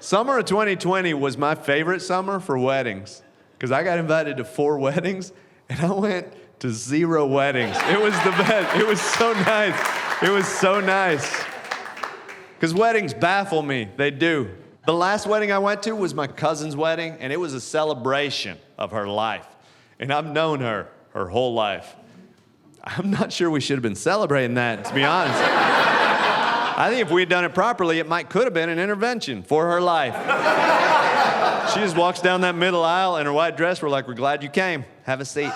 Summer of 2020 was my favorite summer for weddings because I got invited to 4 weddings and I went to 0 weddings. It was the best. It was so nice. It was so nice. Because weddings baffle me. They do. The last wedding I went to was my cousin's wedding, and it was a celebration of her life. And I've known her whole life. I'm not sure we should have been celebrating that, to be honest. I think if we had done it properly, it could have been an intervention for her life. She just walks down that middle aisle in her white dress. We're like, we're glad you came. Have a seat.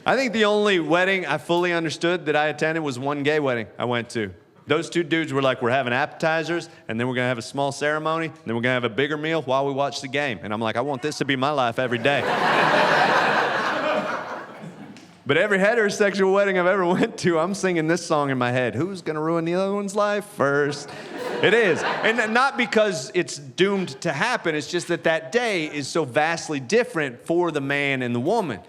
I think the only wedding I fully understood that I attended was one gay wedding I went to. Those 2 dudes were like, we're having appetizers, and then we're going to have a small ceremony, and then we're going to have a bigger meal while we watch the game. And I'm like, I want this to be my life every day. But every heterosexual wedding I've ever went to, I'm singing this song in my head. Who's going to ruin the other one's life first? It is. And not because it's doomed to happen. It's just that day is so vastly different for the man and the woman.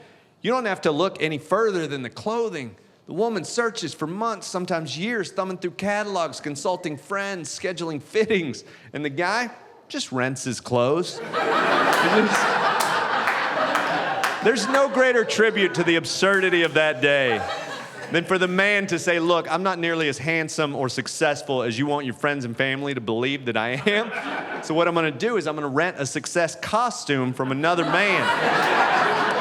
You don't have to look any further than the clothing. The woman searches for months, sometimes years, thumbing through catalogs, consulting friends, scheduling fittings. And the guy just rents his clothes. There's no greater tribute to the absurdity of that day than for the man to say, look, I'm not nearly as handsome or successful as you want your friends and family to believe that I am. So what I'm going to do is I'm going to rent a success costume from another man.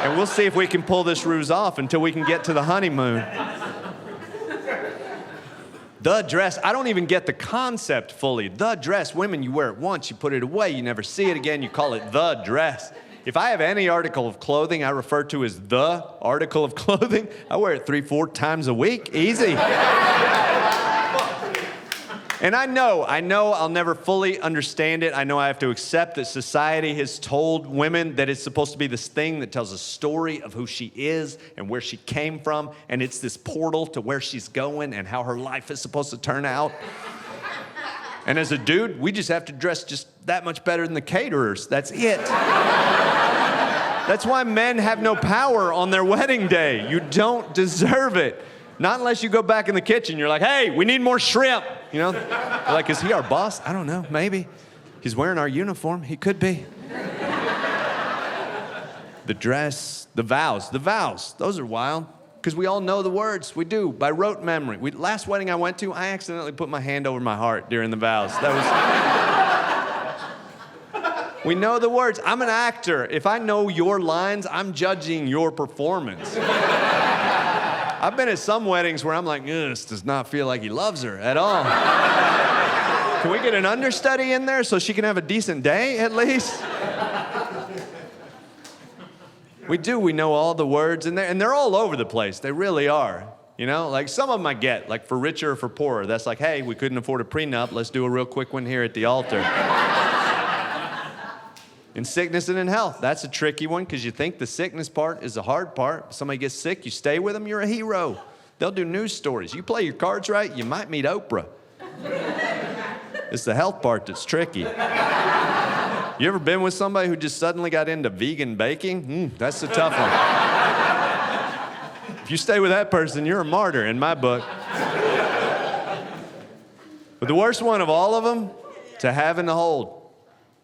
And we'll see if we can pull this ruse off until we can get to the honeymoon. The dress, I don't even get the concept fully. The dress, women, you wear it once, you put it away, you never see it again, you call it the dress. If I have any article of clothing I refer to as the article of clothing, I wear it 3-4 times a week, easy. And I know I'll never fully understand it. I know I have to accept that society has told women that it's supposed to be this thing that tells a story of who she is and where she came from, and it's this portal to where she's going and how her life is supposed to turn out. And as a dude, we just have to dress just that much better than the caterers. That's it. That's why men have no power on their wedding day. You don't deserve it. Not unless you go back in the kitchen. You're like, hey, we need more shrimp. You know, you're like, is he our boss? I don't know, maybe. He's wearing our uniform. He could be. The dress, the vows, those are wild. Because we all know the words. We do, by rote memory. Last wedding I went to, I accidentally put my hand over my heart during the vows. We know the words. I'm an actor. If I know your lines, I'm judging your performance. I've been at some weddings where I'm like, this does not feel like he loves her at all. Can we get an understudy in there so she can have a decent day at least? We do. We know all the words, and they're all over the place. They really are. You know, like some of them I get, like for richer or for poorer. That's like, hey, we couldn't afford a prenup. Let's do a real quick one here at the altar. In sickness and in health, that's a tricky one because you think the sickness part is the hard part. If somebody gets sick, you stay with them, you're a hero. They'll do news stories. You play your cards right, you might meet Oprah. It's the health part that's tricky. You ever been with somebody who just suddenly got into vegan baking? That's a tough one. If you stay with that person, you're a martyr in my book. But the worst one of all of them, to have and to hold.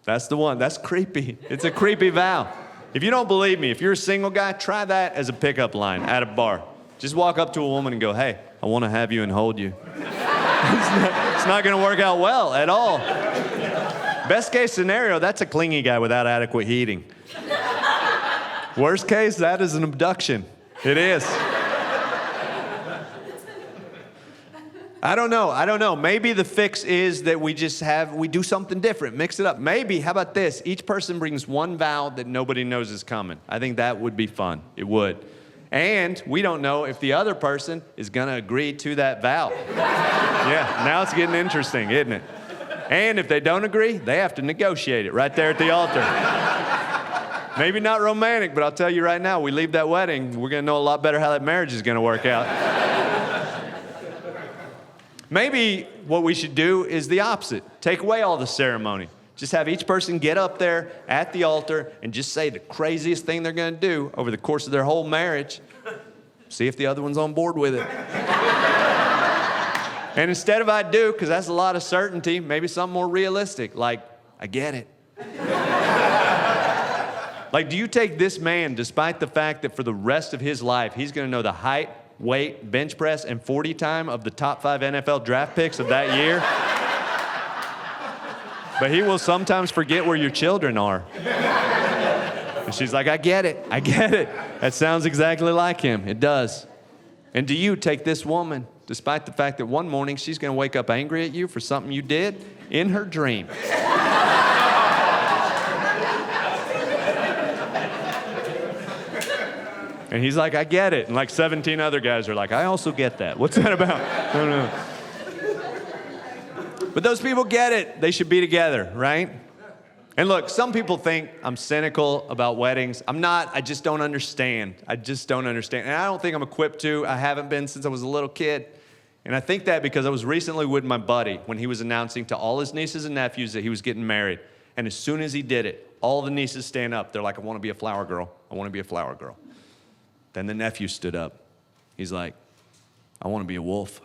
That's the one. That's creepy. It's a creepy vow. If you don't believe me, if you're a single guy, try that as a pickup line at a bar. Just walk up to a woman and go, hey, I want to have you and hold you. It's not going to work out well at all. Best case scenario, that's a clingy guy without adequate heating. Worst case, that is an abduction. It is. I don't know. Maybe the fix is that we do something different, mix it up. Maybe, how about this? Each person brings one vow that nobody knows is coming. I think that would be fun. It would. And we don't know if the other person is going to agree to that vow. Yeah, now it's getting interesting, isn't it? And if they don't agree, they have to negotiate it right there at the altar. Maybe not romantic, but I'll tell you right now, we leave that wedding, we're going to know a lot better how that marriage is going to work out. Maybe what we should do is the opposite. Take away all the ceremony. Just have each person get up there at the altar and just say the craziest thing they're going to do over the course of their whole marriage. See if the other one's on board with it. And instead of I do, because that's a lot of certainty, maybe something more realistic, like, I get it. Like, do you take this man, despite the fact that for the rest of his life, he's going to know the height, weight, bench press, and 40 time of the top 5 NFL draft picks of that year? But he will sometimes forget where your children are. And she's like, I get it. I get it. That sounds exactly like him. It does. And do you take this woman, despite the fact that one morning she's going to wake up angry at you for something you did in her dream? And he's like, I get it. And like 17 other guys are like, I also get that. What's that about? I don't know. But those people get it. They should be together, right? And look, some people think I'm cynical about weddings. I'm not. I just don't understand. I just don't understand. And I don't think I'm equipped to. I haven't been since I was a little kid. And I think that because I was recently with my buddy when he was announcing to all his nieces and nephews that he was getting married. And as soon as he did it, all the nieces stand up. They're like, I want to be a flower girl. I want to be a flower girl. Then the nephew stood up. He's like, I want to be a wolf.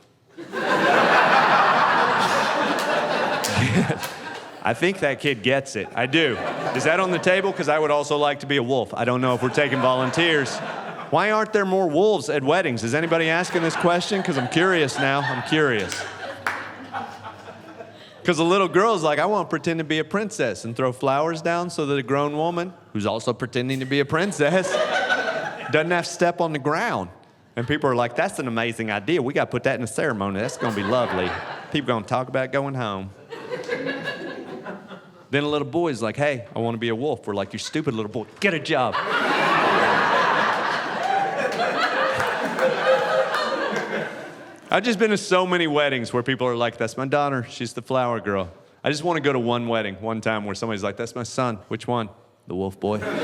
I think that kid gets it. I do. Is that on the table? Because I would also like to be a wolf. I don't know if we're taking volunteers. Why aren't there more wolves at weddings? Is anybody asking this question? Because I'm curious now. I'm curious. Because the little girl's like, I want to pretend to be a princess and throw flowers down so that a grown woman, who's also pretending to be a princess, doesn't have to step on the ground. And people are like, that's an amazing idea. We got to put that in a ceremony. That's going to be lovely. People going to talk about going home. Then a little boy's like, hey, I want to be a wolf. We're like, you stupid little boy, get a job. I've just been to so many weddings where people are like, that's my daughter. She's the flower girl. I just want to go to one wedding one time where somebody's like, that's my son. Which one? The wolf boy. Right?